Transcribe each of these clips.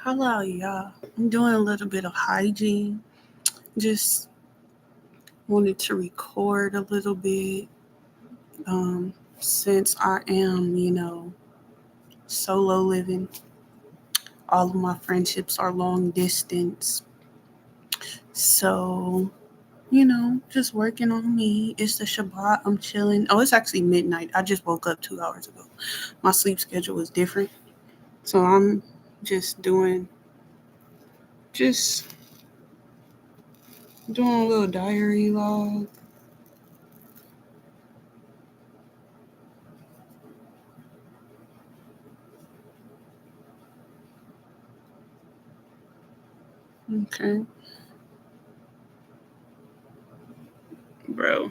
Hello, y'all. I'm doing a little bit of hygiene. Just wanted to record a little bit. Since I am, solo living, all of my friendships are long distance. So, just working on me. It's the Shabbat. I'm chilling. Oh, it's actually midnight. I just woke up 2 hours ago. My sleep schedule was different. So I'm just just doing a little diary log. Okay, bro.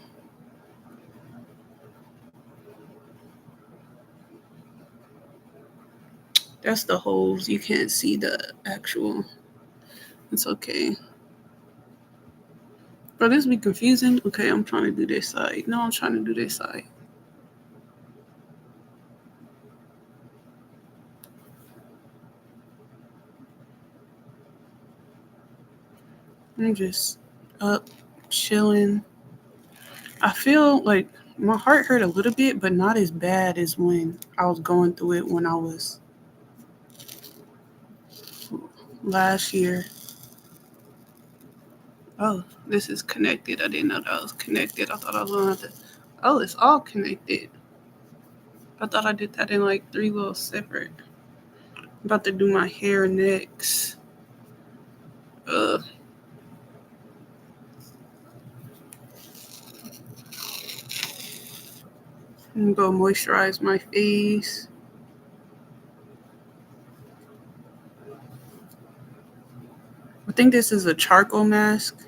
That's the holes. You can't see the actual. It's okay. Bro, this be confusing. Okay, I'm trying to do this side. No, I'm trying to do this side. I'm just up, chilling. I feel like my heart hurt a little bit, but not as bad as when I was going through it when I was last year. Oh, this is connected. I didn't know that was connected. I thought I was going to have to. Oh, it's all connected. I thought I did that in like three little separate. I'm about to do my hair next. Uh, I'm gonna go moisturize my face. I think this is a charcoal mask.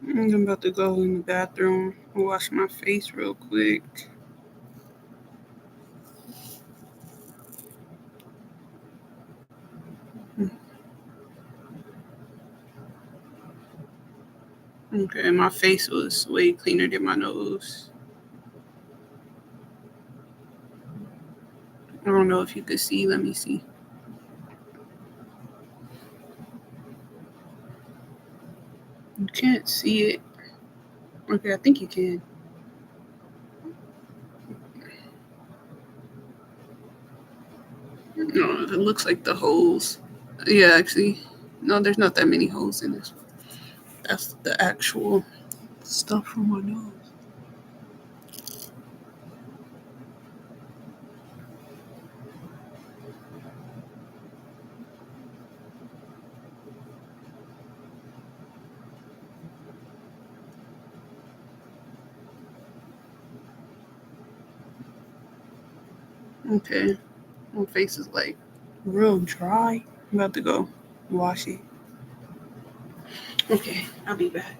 I'm about to go in the bathroom and wash my face real quick. Okay, my face was way cleaner than my nose. I don't know if you could see. Let me see. You can't see it. Okay, I think you can. No, it looks like the holes. Yeah, actually, no, there's not that many holes in this. That's the actual stuff from my nose. Okay, my face is like real dry. I'm about to go wash it. Okay, I'll be back.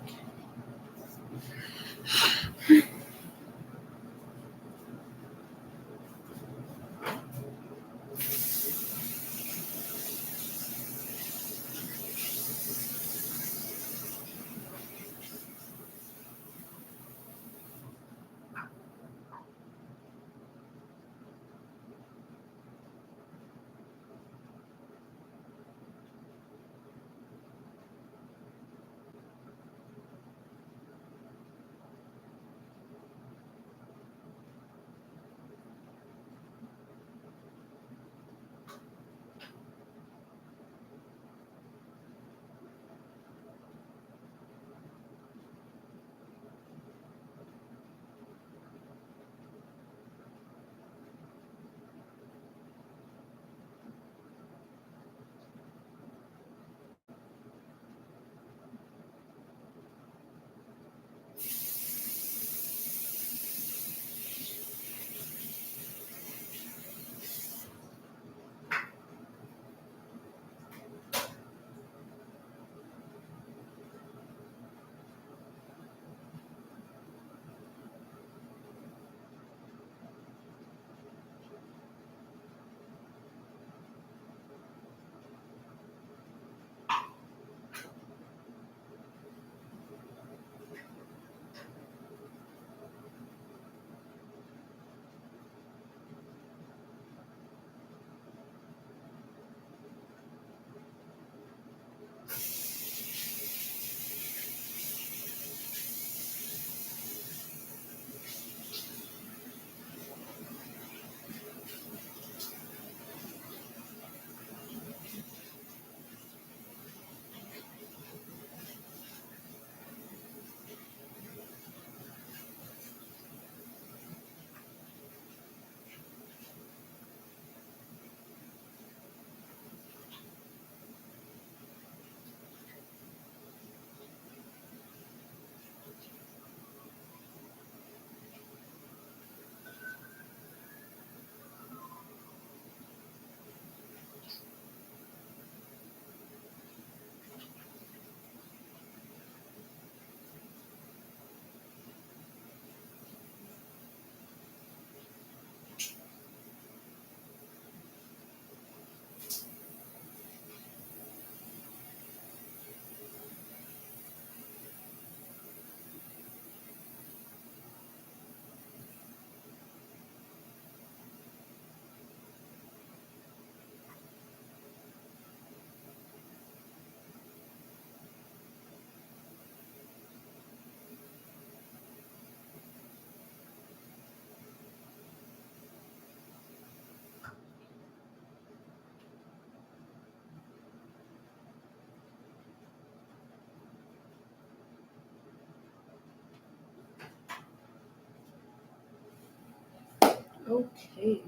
Okay.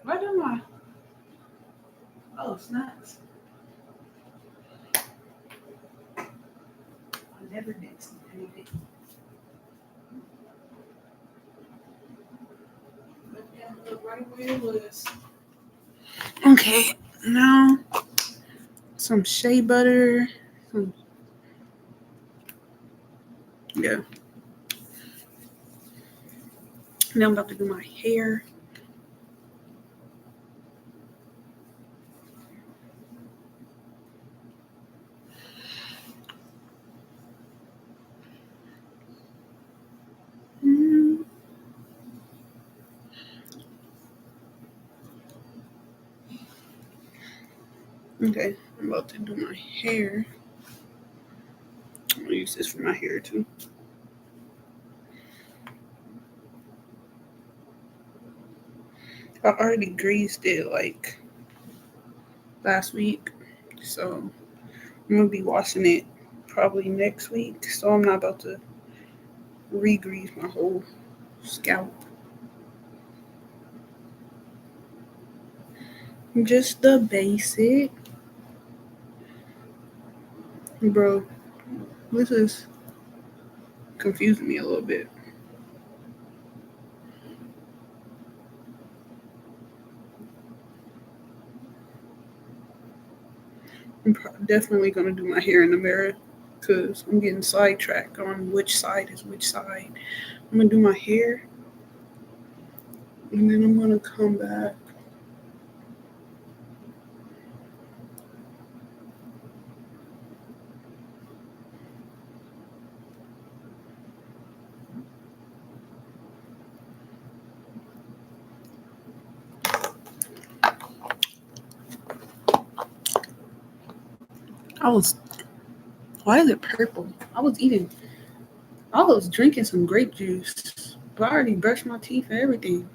What am I? Oh, snacks. I never did anything. But yeah, look right where it was. Okay, now some shea butter. Yeah. Now I'm about to do my hair. Mm. Okay, I'm about to do my hair. I'm gonna use this for my hair too. I already greased it like last week, so I'm gonna be washing it probably next week. So I'm not about to re-grease my whole scalp. Just the basic, bro. This is confusing me a little bit. I'm definitely gonna do my hair in the mirror because I'm getting sidetracked on which side is which side. I'm gonna do my hair and then I'm gonna come back. I was, why is it purple? I was eating, I was drinking some grape juice, but I already brushed my teeth and everything.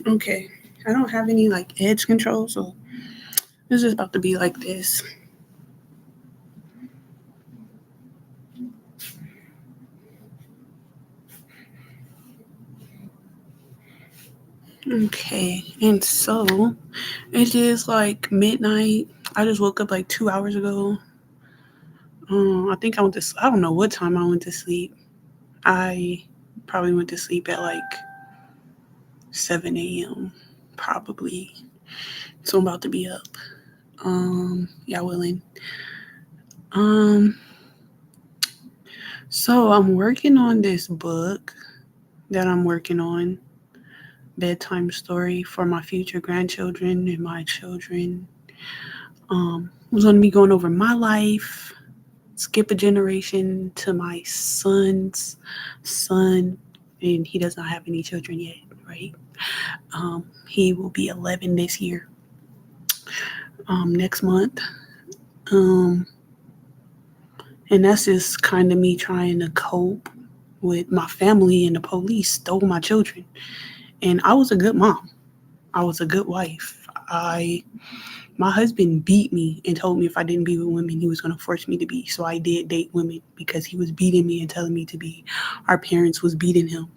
Okay. I don't have any like edge control, so it's just about to be like this. Okay. And so it is like midnight. I just woke up like 2 hours ago. I think I went to, I don't know what time I went to sleep. I probably went to sleep at like 7 a.m. probably. So I'm about to be up. Yeah, willing. Um, so I'm working on this book that I'm working on, bedtime story for my future grandchildren and my children. I was going to be going over my life, skip a generation to my son's son, and he does not have any children yet, right? He will be 11 this year, next month. Um, and that's just kind of me trying to cope with my family, and the police stole my children. And I was a good mom. I was a good wife. My husband beat me and told me if I didn't be with women, he was going to force me to be. So I did date women because he was beating me and telling me to be. Our parents was beating him.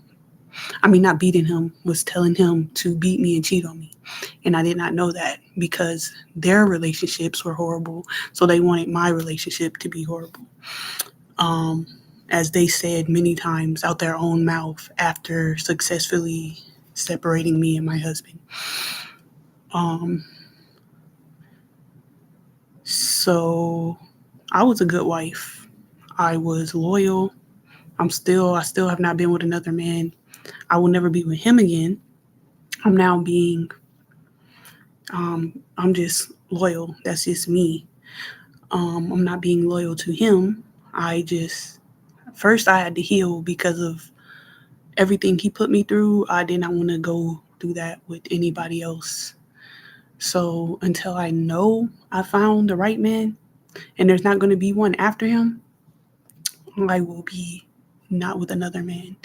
I mean, not beating him, was telling him to beat me and cheat on me. And I did not know that because their relationships were horrible. So they wanted my relationship to be horrible. Um, as they said many times out their own mouth after successfully separating me and my husband. Um, so I was a good wife. I was loyal. I still have not been with another man. I will never be with him again. I'm now being, I'm just loyal. That's just me. I'm not being loyal to him. First I had to heal because of everything he put me through. I did not want to go through that with anybody else. So until I know I found the right man and there's not going to be one after him, I will be not with another man.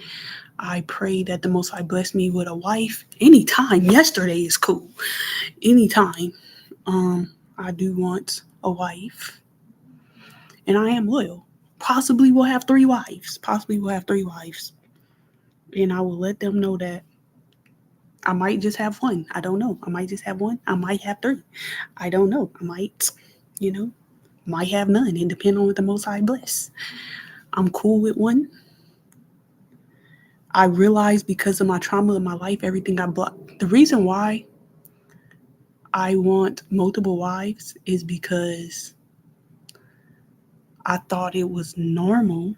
I pray that the Most High bless me with a wife anytime. Yesterday is cool. Anytime. I do want a wife, and I am loyal. Possibly will have three wives. Possibly will have three wives, and I will let them know that I might just have one. I don't know. I might just have one. I might have three. I don't know. I might, you know, might have none. It depends on what the Most High bless. I'm cool with one. I realized because of my trauma in my life, everything I blocked. The reason why I want multiple wives is because I thought it was normal.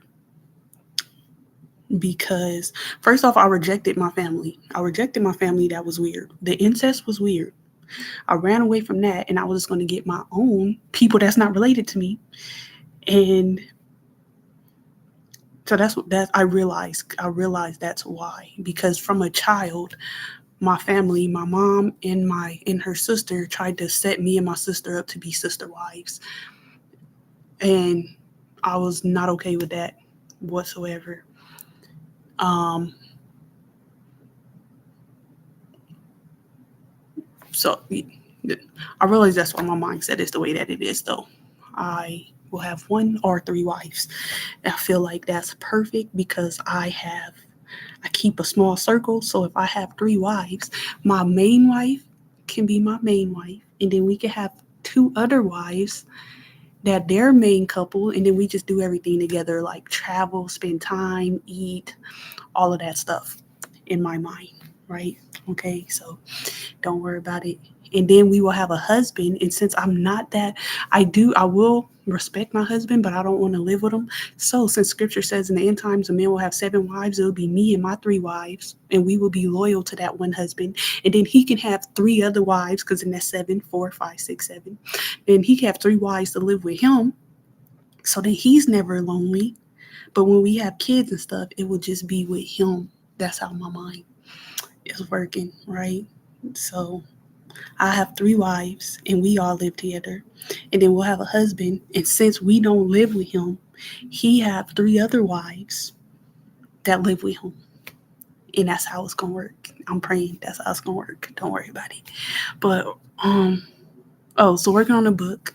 Because first off, I rejected my family. I rejected my family. That was weird. The incest was weird. I ran away from that, and I was just going to get my own people that's not related to me. And so that's what that I realized. I realized that's why. Because from a child, my family, my mom and her sister tried to set me and my sister up to be sister wives. And I was not okay with that whatsoever. Um, so I realize that's why my mindset is the way that it is, though. I will have one or three wives. I feel like that's perfect because I keep a small circle. So if I have three wives, my main wife can be my main wife, and then we can have two other wives that they're main couple, and then we just do everything together, like travel, spend time, eat, all of that stuff in my mind, right? Okay, so don't worry about it. And then we will have a husband. And since I'm not that, I will respect my husband, but I don't want to live with him. So since scripture says in the end times a man will have seven wives, it'll be me and my three wives, and we will be loyal to that one husband. And then he can have three other wives, because in that seven, 4, 5, 6, 7. Then he can have three wives to live with him. So then he's never lonely. But when we have kids and stuff, it will just be with him. That's how my mind is working, right? So I have three wives and we all live together. And then we'll have a husband. And since we don't live with him, he have three other wives that live with him. And that's how it's gonna work. I'm praying that's how it's gonna work. Don't worry about it. But so working on a book.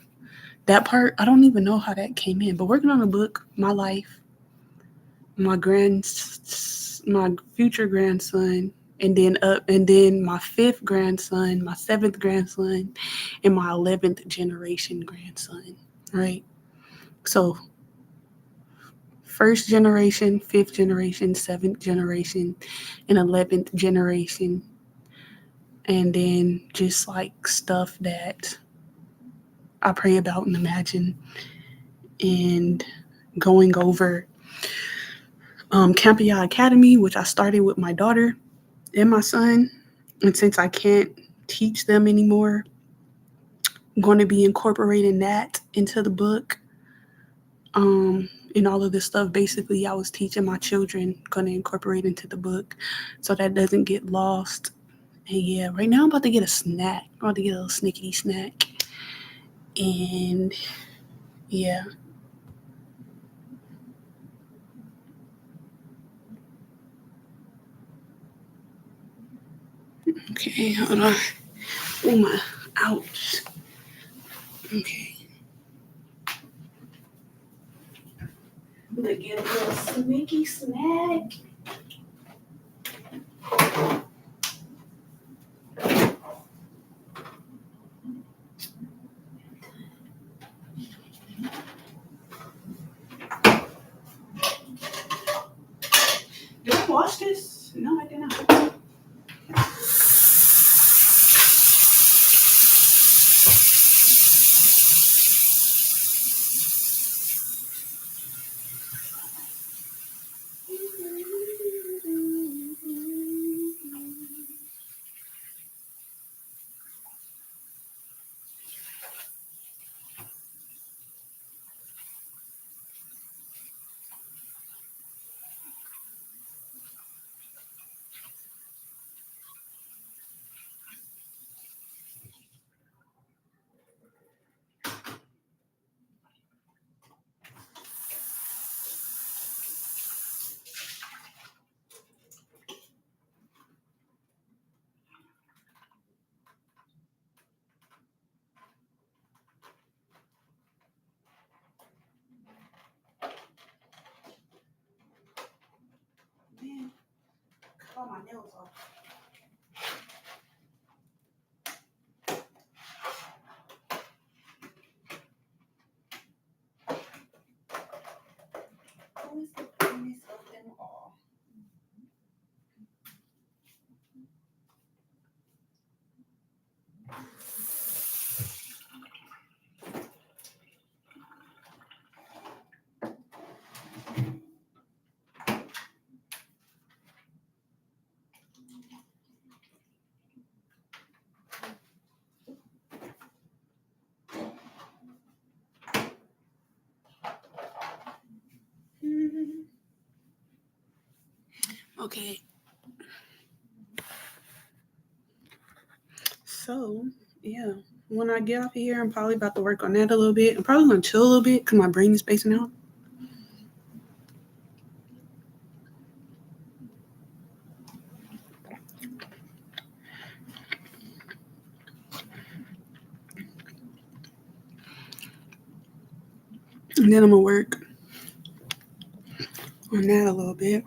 That part I don't even know how that came in. But working on a book, my life, my future grandson, and then my fifth grandson, my seventh grandson, and my 11th generation grandson. Right. So first generation, fifth generation, seventh generation, and 11th generation, and then just like stuff that I pray about and imagine, and going over Campion Academy, which I started with my daughter and my son. And since I can't teach them anymore, I'm going to be incorporating that into the book. And all of this stuff, basically, I was teaching my children, going to incorporate into the book so that doesn't get lost. And yeah, right now I'm about to get a snack. I'm about to get a little snickety snack. And yeah. Okay, hold on. Oh my, ouch. Okay. I'm gonna get a little snicky snack. Did I wash this? No, I did not. Man, cut all my nails off. Who is the prettiest of them all? Okay. So, yeah. When I get off of here, I'm probably about to work on that a little bit. I'm probably going to chill a little bit because my brain is spacing out. And then I'm going to work on that a little bit.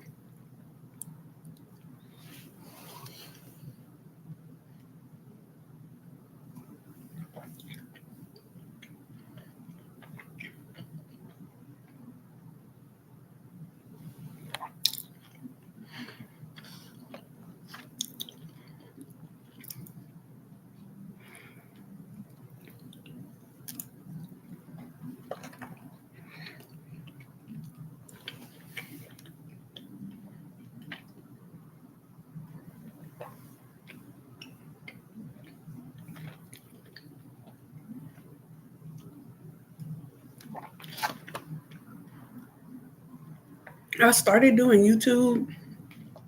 I started doing YouTube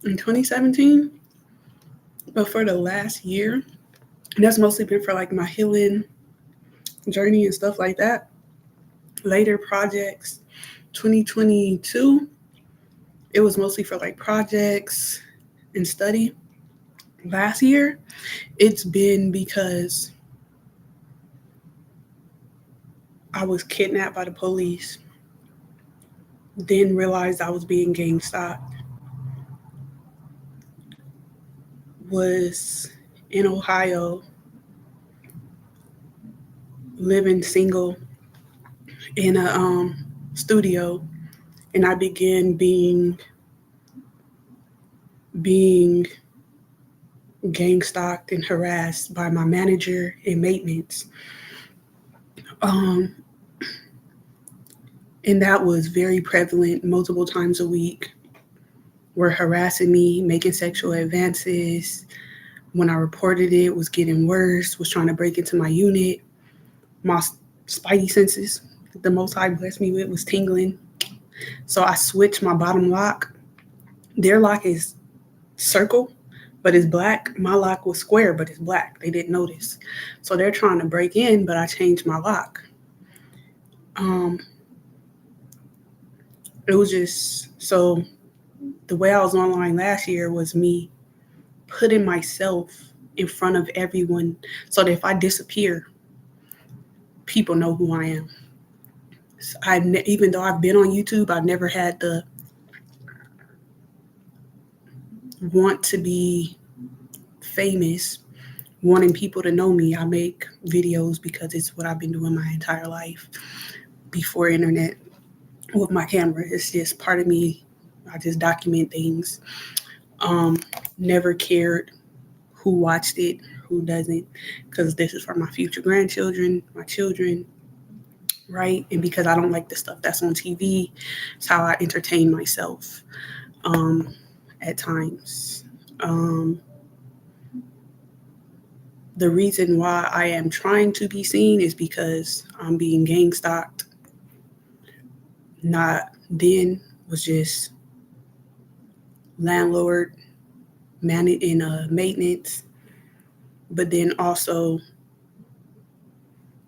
in 2017, but for the last year, and that's mostly been for like my healing journey and stuff like that. Later projects, 2022, it was mostly for like projects, and study last year, it's been because I was kidnapped by the police, then realized I was being gang stalked, was in Ohio, living single in a studio, and I began being gang stalked and harassed by my manager and maintenance. Um, and that was very prevalent multiple times a week. Were harassing me, making sexual advances. When I reported it, was getting worse, was trying to break into my unit. My spidey senses, the Most High blessed me with, was tingling. So I switched my bottom lock. Their lock is circle, but it's black. My lock was square, but it's black. They didn't notice. So they're trying to break in, but I changed my lock. Um, it was just so the way I was online last year was me putting myself in front of everyone so that if I disappear, people know who I am. So even though I've been on YouTube, I've never had the want to be famous, wanting people to know me. I make videos because it's what I've been doing my entire life before internet with my camera. It's just part of me. I just document things. Never cared who watched it, who doesn't, because this is for my future grandchildren, my children, right? And because I don't like the stuff that's on TV, it's how I entertain myself at times. The reason why I am trying to be seen is because I'm being gang stalked. Not then was just landlord, maintenance, but then also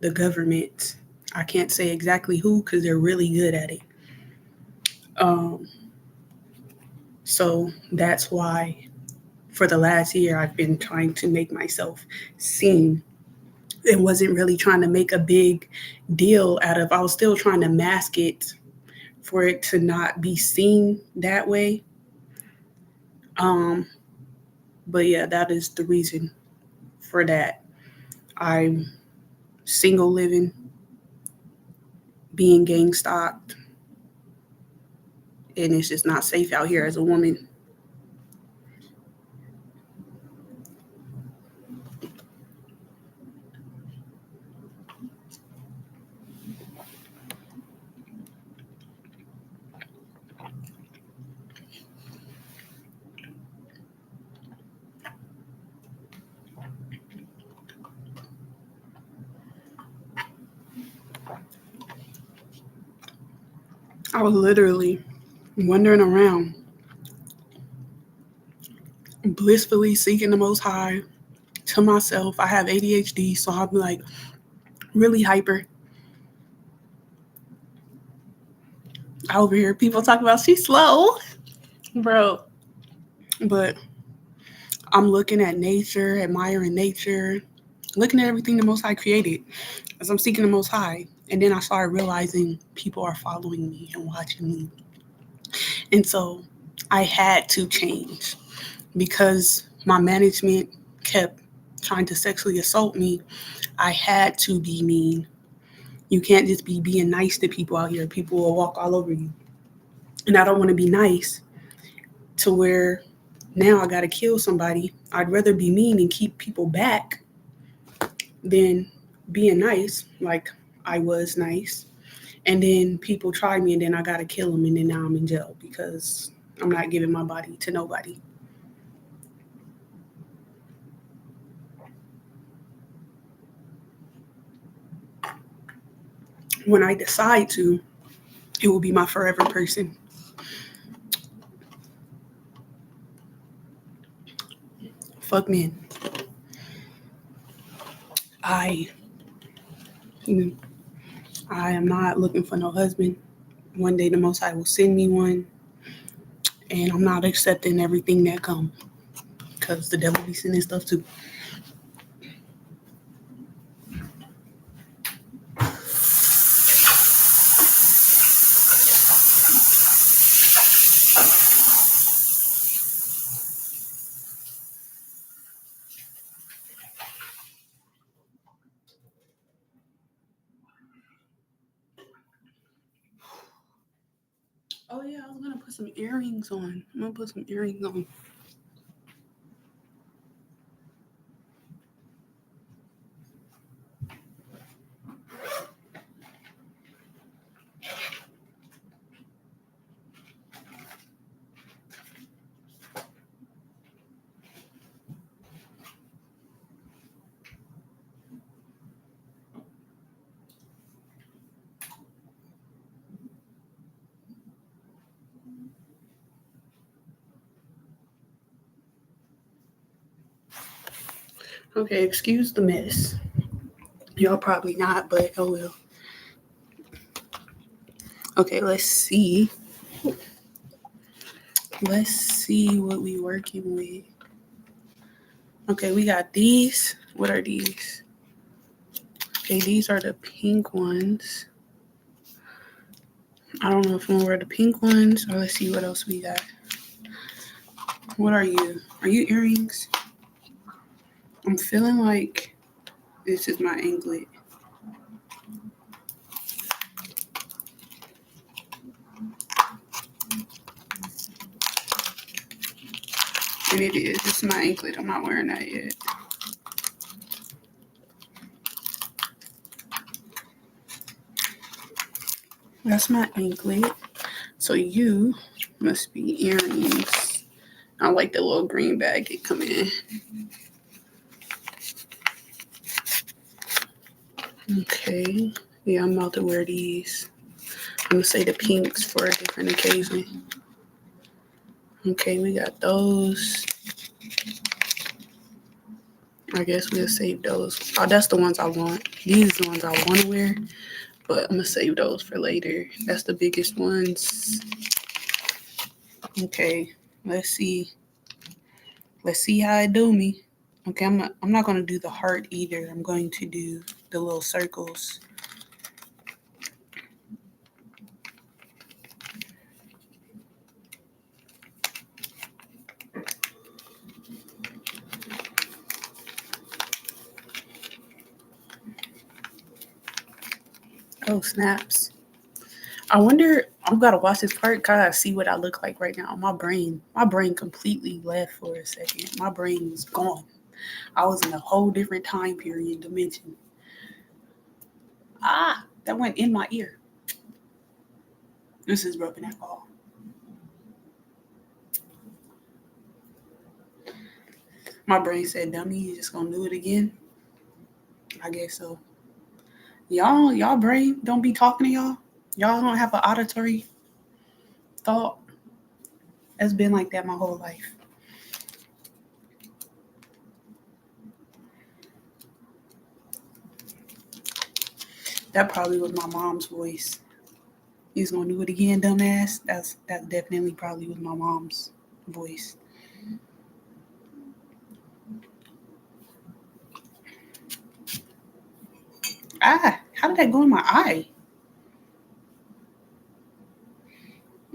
the government. I can't say exactly who because they're really good at it. So that's why for the last year I've been trying to make myself seen. It wasn't really trying to make a big deal out of, I was still trying to mask it for it to not be seen that way. But yeah, that is the reason for that. I'm single living, being gang stalked, and it's just not safe out here as a woman. I was literally wandering around, blissfully seeking the Most High to myself. I have ADHD, so I'm like really hyper. Over here, people talk about she's slow, bro. But I'm looking at nature, admiring nature, looking at everything the Most High created as I'm seeking the Most High. And then I started realizing people are following me and watching me. And so I had to change because my management kept trying to sexually assault me. I had to be mean. You can't just be being nice to people out here. People will walk all over you. And I don't want to be nice to where now I got to kill somebody. I'd rather be mean and keep people back than being nice, like I was nice. And then people try me and then I got to kill them and then now I'm in jail because I'm not giving my body to nobody. When I decide to, it will be my forever person. Fuck men. I, I am not looking for no husband. One day the Most High will send me one, and I'm not accepting everything that comes. Because the devil be sending stuff too. Oh yeah, I was gonna put some earrings on. I'm gonna put some earrings on. Okay, excuse the mess. Y'all probably not, but oh well. Okay, let's see. Let's see what we working with. Okay, we got these. What are these? Okay, these are the pink ones. I don't know if I'm gonna wear the pink ones or let's see what else we got. What are you? Are you earrings? I'm feeling like this is my anklet. And it is. This is my anklet. I'm not wearing that yet. That's my anklet. So you must be earrings. I like the little green bag they come in. Okay. Yeah, I'm about to wear these. I'm gonna say the pinks for a different occasion. Okay, we got those. I guess we'll save those. Oh, that's the ones I want. These are the ones I want to wear, but I'm gonna save those for later. That's the biggest ones. Okay, let's see. Let's see how it do me. Okay, I'm not gonna do the heart either. I'm going to do the little circles. Oh, snaps. I wonder, I've got to watch this part because I see what I look like right now. My brain completely left for a second. My brain was gone. I was in a whole different time period dimension. Ah, that went in my ear. This is rubbing alcohol. My brain said, dummy, you just gonna do it again? I guess so. Y'all brain don't be talking to y'all? Y'all don't have an auditory thought? It's been like that my whole life. That probably was my mom's voice. He's gonna do it again, dumbass. That definitely probably was my mom's voice. Ah, how did that go in my eye?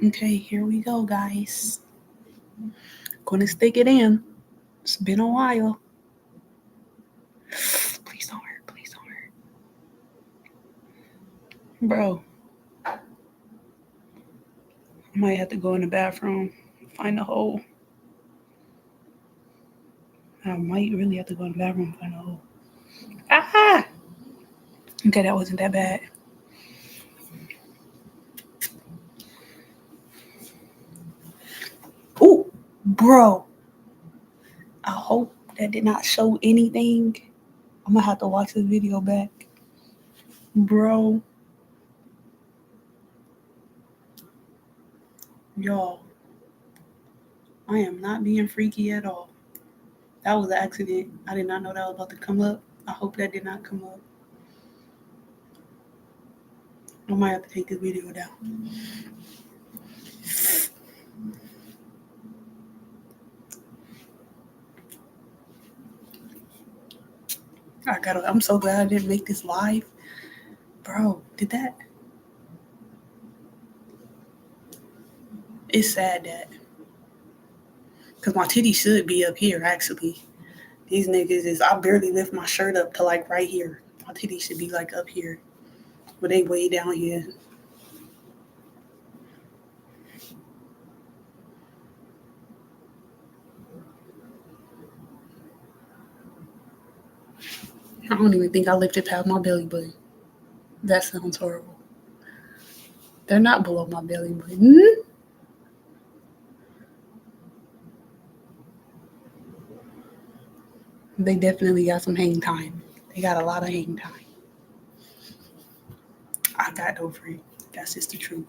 Okay, here we go, guys. Gonna stick it in. It's been a while. Please don't hurt. Please don't hurt. Bro, I might have to go in the bathroom, find a hole. I might really have to go in the bathroom and find a hole. Ah! Okay, that wasn't that bad. Ooh, bro. I hope that did not show anything. I'm gonna have to watch this video back. Bro. Y'all. I am not being freaky at all. That was an accident. I did not know that was about to come up. I hope that did not come up. I might have to take this video down. I'm so glad I didn't make this live. Bro, did that? It's sad that. Because my titty should be up here, actually. These niggas is, I barely lift my shirt up to like right here. My titty should be like up here. But they way down here. I don't even think I lifted past my belly button. That sounds horrible. They're not below my belly button. They definitely got some hang time. They got a lot of hang time. I got over it. That's just the truth.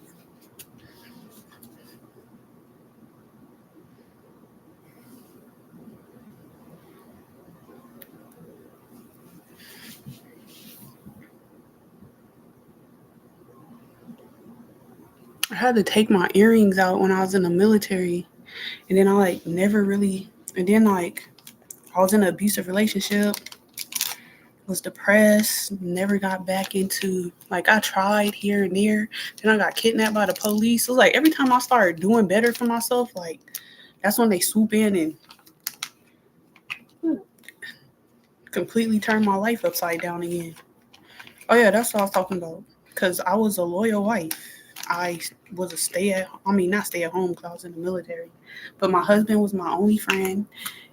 I had to take my earrings out when I was in the military. And then I like never really, and then like I was in an abusive relationship, was depressed, never got back into, like I tried here and there. Then I got kidnapped by the police. So like every time I started doing better for myself, like that's when they swoop in and completely turn my life upside down again. Oh yeah, that's what I was talking about. Cause I was a loyal wife. I was not stay at home because I was in the military, but my husband was my only friend,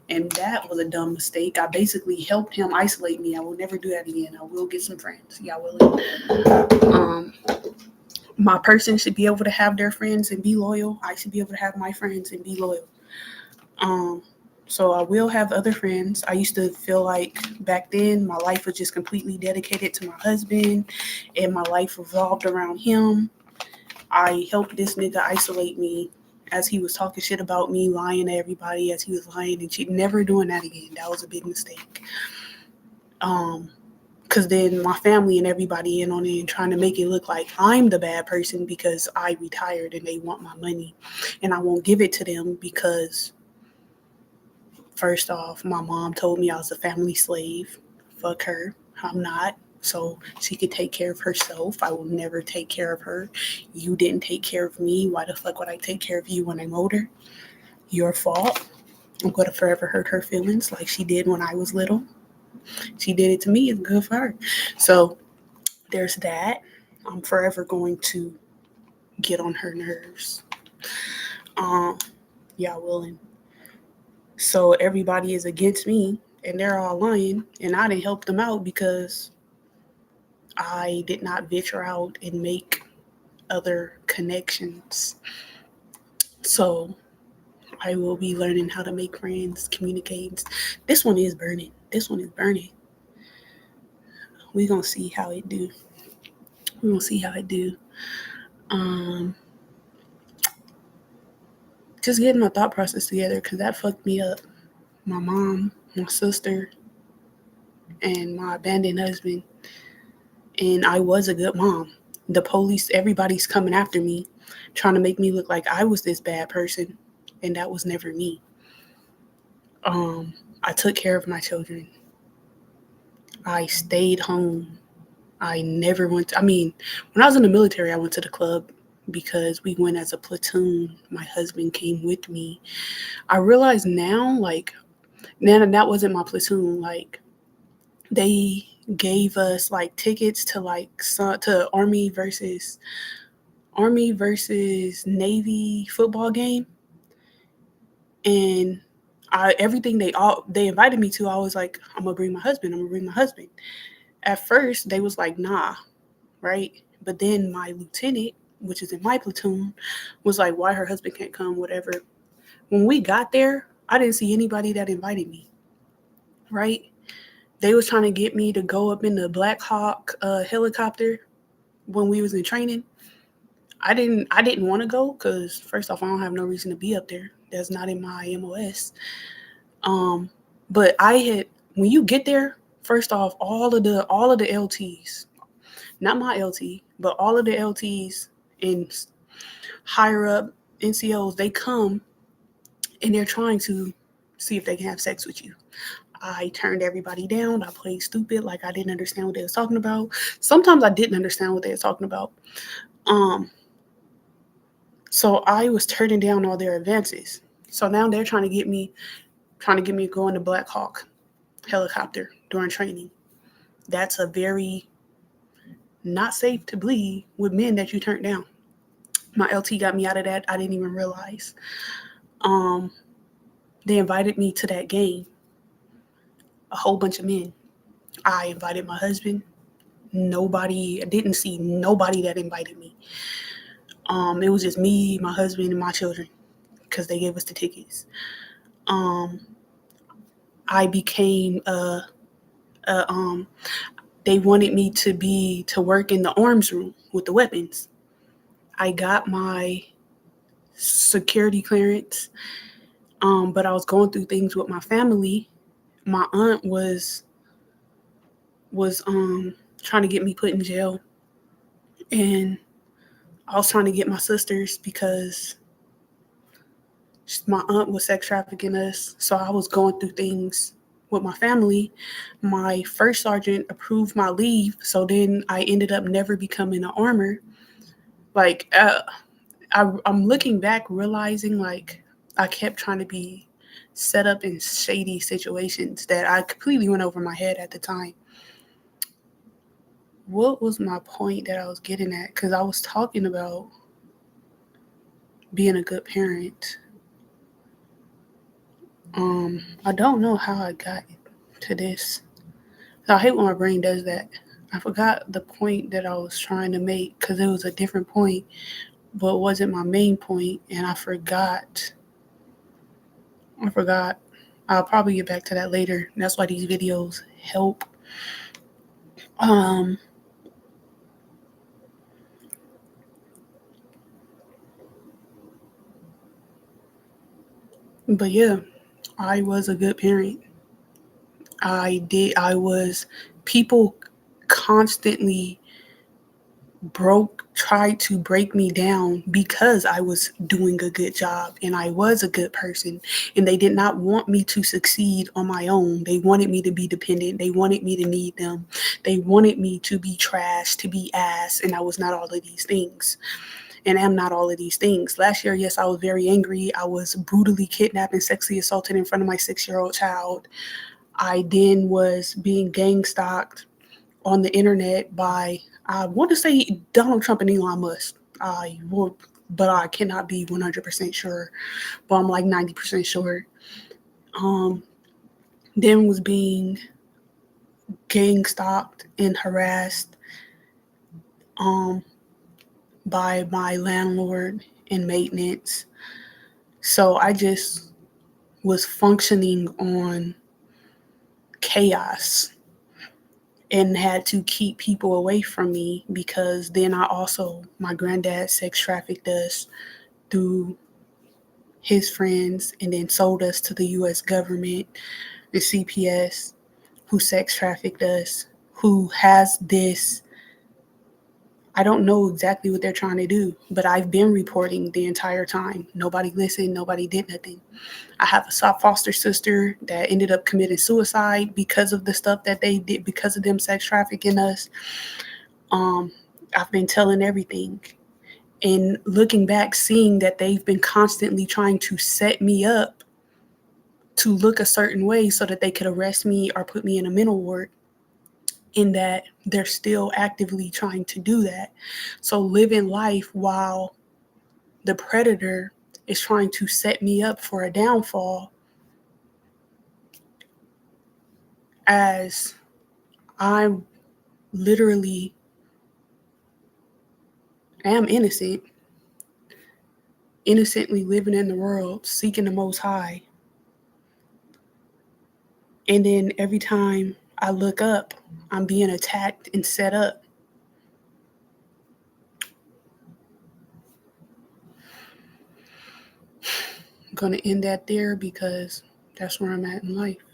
and that was a dumb mistake. I basically helped him isolate me. I will never do that again. I will get some friends. Yeah, I will. My person should be able to have their friends and be loyal. I should be able to have my friends and be loyal. So I will have other friends. I used to feel like back then my life was just completely dedicated to my husband, and my life revolved around him. I helped this nigga isolate me as he was talking shit about me, lying to everybody as he was lying and cheating. Never doing that again. That was a big mistake. Because then my family and everybody in on it and trying to make it look like I'm the bad person because I retired and they want my money. And I won't give it to them because, first off, my mom told me I was a family slave. Fuck her. I'm not. So she could take care of herself. I will never take care of her. You didn't take care of me. Why the fuck would I take care of you when I'm older? Your fault. I'm going to forever hurt her feelings like she did when I was little. She did it to me. It's good for her. So there's that. I'm forever going to get on her nerves. Yeah, willing. So everybody is against me and they're all lying, and I didn't help them out because I did not venture out and make other connections. So I will be learning how to make friends, communicate. This one is burning. This one is burning. We're gonna see how it do. We're gonna see how it do. Just getting my thought process together because that fucked me up. My mom, my sister, and my abandoned husband. And I was a good mom. The police, everybody's coming after me, trying to make me look like I was this bad person, and that was never me. I took care of my children. I stayed home. I never went when I was in the military, I went to the club because we went as a platoon. My husband came with me. I realize now, that wasn't my platoon. Like, they gave us like tickets to to Army versus Navy football game, and everything they invited me to, I was like, I'm gonna bring my husband. I'm gonna bring my husband. At first, they was like, nah, right? But then my lieutenant, which is in my platoon, was like, why her husband can't come, whatever. When we got there, I didn't see anybody that invited me, right? They was trying to get me to go up in the Black Hawk helicopter when we was in training. I didn't want to go because, first off, I don't have no reason to be up there. That's not in my MOS. But when you get there, first off, all of the LTs, not my LT, but all of the LTs and higher up NCOs, they come and they're trying to see if they can have sex with you. I turned everybody down. I played stupid, like I didn't understand what they was talking about. Sometimes I didn't understand what they were talking about. So I was turning down all their advances. So now they're trying to get me to go in the Black Hawk helicopter during training. That's a very not safe to bleed with men that you turn down. My LT got me out of that. I didn't even realize. They invited me to that game. A whole bunch of men. I invited my husband. I didn't see nobody that invited me. It was just me, my husband, and my children because they gave us the tickets. I became they wanted me to work in the arms room with the weapons. I got my security clearance, but I was going through things with my family. My aunt was trying to get me put in jail, and I was trying to get my sisters because my aunt was sex trafficking us. So I was going through things with my family. My first sergeant approved my leave, so then I ended up never becoming an armor. Like I'm looking back, realizing like I kept trying to be set up in shady situations that I completely went over my head at the time. What was my point that I was getting at? Because I was talking about being a good parent. I don't know how I got to this. I hate when my brain does that. I forgot the point that I was trying to make because it was a different point, but it wasn't my main point, and I forgot. I'll probably get back to that later. That's why these videos help. But yeah, I was a good parent. People constantly tried to break me down because I was doing a good job and I was a good person, and they did not want me to succeed on my own. They wanted me to be dependent. They wanted me to need them. They wanted me to be trash, to be ass, and I was not all of these things. And am not all of these things. Last year, yes, I was very angry. I was brutally kidnapped and sexually assaulted in front of my 6-year-old child. I then was being gang stalked on the internet by, I want to say, Donald Trump and Elon Musk. But I cannot be 100% sure. But I'm like 90% sure. Then was being gang stalked and harassed by my landlord and maintenance. So I just was functioning on chaos and had to keep people away from me because then my granddad sex trafficked us through his friends and then sold us to the U.S. government, the CPS, who sex trafficked us, who has this. I don't know exactly what they're trying to do, but I've been reporting the entire time. Nobody listened. Nobody did nothing. I have a foster sister that ended up committing suicide because of the stuff that they did, because of them sex trafficking us. I've been telling everything. And looking back, seeing that they've been constantly trying to set me up to look a certain way so that they could arrest me or put me in a mental ward, in that they're still actively trying to do that. So living life while the predator is trying to set me up for a downfall, as I'm literally am innocently living in the world, seeking the Most High. And then every time I look up, I'm being attacked and set up. I'm going to end that there because that's where I'm at in life.